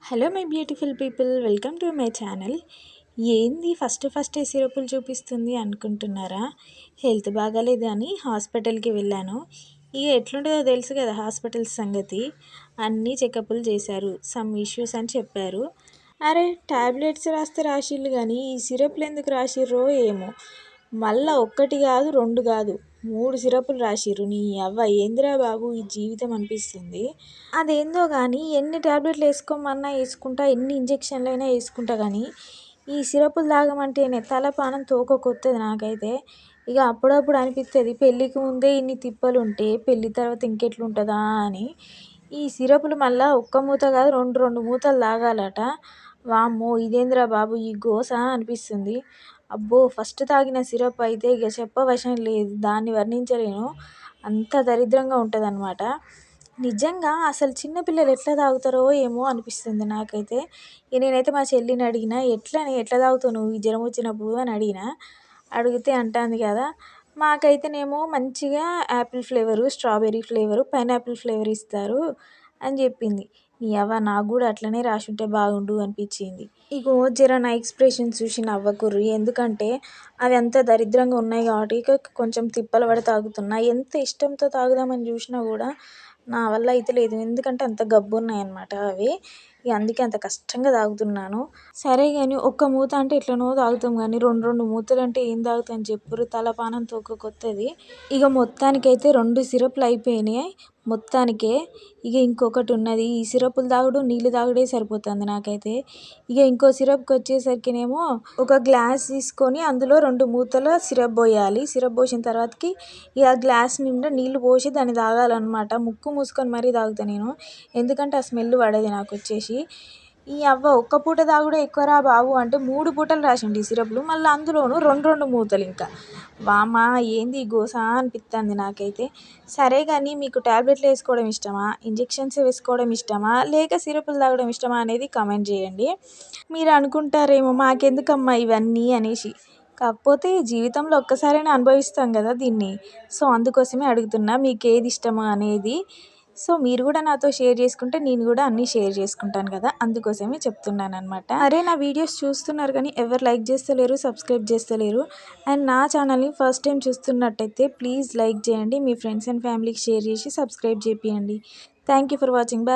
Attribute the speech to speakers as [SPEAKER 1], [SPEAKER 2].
[SPEAKER 1] Hello my beautiful people, welcome to my channel. ఏంది first సిరపులు చూపిస్తుంది అనుకుంటున్నారా? హెల్త్ బాగాలేదు అని హాస్పిటల్కి వెళ్ళాను. ఇక ఎట్లుంటుందో తెలుసు కదా హాస్పిటల్స్ సంగతి. అన్నీ చెకప్లు చేశారు, సమ్ ఇష్యూస్ అని చెప్పారు. అరే ట్యాబ్లెట్స్ రాస్తే రాసిళ్ళు కానీ ఈ సిరప్లు ఎందుకు రాసిర్రో ఏమో. మళ్ళా ఒక్కటి కాదు, రెండు కాదు, 3 సిరపులు రాసిర్రు. నీ అవ్వ ఏందిరా బాబు ఈ జీవితం అనిపిస్తుంది. అదేందో కానీ ఎన్ని ట్యాబ్లెట్లు వేసుకోమన్నా వేసుకుంటా, ఎన్ని ఇంజక్షన్లు అయినా వేసుకుంటా, కానీ ఈ సిరపులు తాగమంటేనే తల పానం తోకకొత్తది నాకైతే. ఇక అప్పుడప్పుడు అనిపిస్తుంది పెళ్ళికి ముందే ఇన్ని తిప్పలు ఉంటే పెళ్ళి తర్వాత ఇంకెట్లుంటుందా అని. ఈ సిరపులు మళ్ళీ ఒక్క మూత కాదు, రెండు మూతలు తాగాలట. వామ్మో ఇదేంద్రా బాబు ఈ గోస అనిపిస్తుంది. అబ్బో ఫస్ట్ తాగిన సిరప్ అయితే ఇక చెప్పవశం లేదు, దాన్ని వర్ణించలేను, అంత దరిద్రంగా ఉంటుంది అన్నమాట. నిజంగా అసలు చిన్నపిల్లలు ఎట్లా తాగుతారో ఏమో అనిపిస్తుంది నాకైతే. నేనైతే మా చెల్లిని అడిగిన, ఎట్లా తాగుతావు నువ్వు ఈ జ్వరం వచ్చినప్పుడు అని అడిగితే అంటుంది కదా, మాకైతేనేమో మంచిగా Apple flavour, strawberry flavour, pineapple flavour ఇస్తారు అని చెప్పింది. నీ అవ్వ నాకు కూడా అట్లనే రాసి ఉంటే బాగుండు అనిపించింది. ఇగో జర నా ఎక్స్ప్రెషన్స్ చూసి నవ్వకుర్రి, ఎందుకంటే అవి అంత దరిద్రంగా ఉన్నాయి కాబట్టి కొంచెం తిప్పలు పడి తాగుతున్నా. ఎంత ఇష్టంతో తాగుదామని చూసినా కూడా నా వల్ల అయితే లేదు, ఎందుకంటే అంత గబ్బు ఉన్నాయన్నమాట అవి. ఇక అందుకే అంత కష్టంగా తాగుతున్నాను. సరే కానీ ఒక్క మూత అంటే ఎట్లనో తాగుతాం, కానీ రెండు మూతలు అంటే ఏం తాగుతాం చెప్పురు, తలపానం తోకకొత్తది. ఇక మొత్తానికైతే 2 సిరప్లు అయిపోయినాయి మొత్తానికే. ఇక ఇంకొకటి ఉన్నది, ఈ సిరపులు తాగుడు నీళ్ళు తాగుడే సరిపోతుంది నాకైతే. ఇక ఇంకో సిరప్కి వచ్చేసరికినేమో ఒక గ్లాస్ తీసుకొని అందులో 2 మూతల సిరప్ పోయాలి. సిరప్ పోసిన తర్వాతకి ఇక గ్లాస్ నిండా నీళ్ళు పోసి దాన్ని తాగాలన్నమాట. ముక్కు మూసుకొని మరీ తాగుతాను నేను, ఎందుకంటే ఆ స్మెల్ పడేది నాకు వచ్చేసి. ఈ అవ్వ ఒక్క పూట తాగుడే ఎక్కువరా బాబు అంటే 3 పూటలు రాసిండు ఈ సిరప్లు, మళ్ళీ అందులోనూ రెండు మూతలు. ఇంకా వామా ఏంది గోస అనిపిస్తుంది నాకైతే. సరే కానీ మీకు ట్యాబ్లెట్లు వేసుకోవడం ఇష్టమా, ఇంజెక్షన్స్ వేసుకోవడం ఇష్టమా, లేక సిరపులు తాగడం ఇష్టమా అనేది కామెంట్ చేయండి. మీరు అనుకుంటారేమో మాకెందుకమ్మా ఇవన్నీ అనేసి, కాకపోతే జీవితంలో ఒక్కసారైనా అనుభవిస్తాం కదా దీన్ని. సో అందుకోసమే అడుగుతున్నా మీకు ఏది ఇష్టమో అనేది. సో మీరు కూడా నాతో షేర్ చేసుకుంటే నేను కూడా అన్నీ షేర్ చేసుకుంటాను కదా, అందుకోసమే చెప్తున్నాను అనమాట. అరే నా వీడియోస్ చూస్తున్నారు కానీ ఎవరు లైక్ చేస్తలేరు, సబ్స్క్రైబ్ చేస్తలేరు. అండ్ నా ఛానల్ని ఫస్ట్ టైం చూస్తున్నట్టయితే ప్లీజ్ లైక్ చేయండి, మీ ఫ్రెండ్స్ అండ్ ఫ్యామిలీకి షేర్ చేసి సబ్స్క్రైబ్ చేయండి. Thank you for watching. Bye.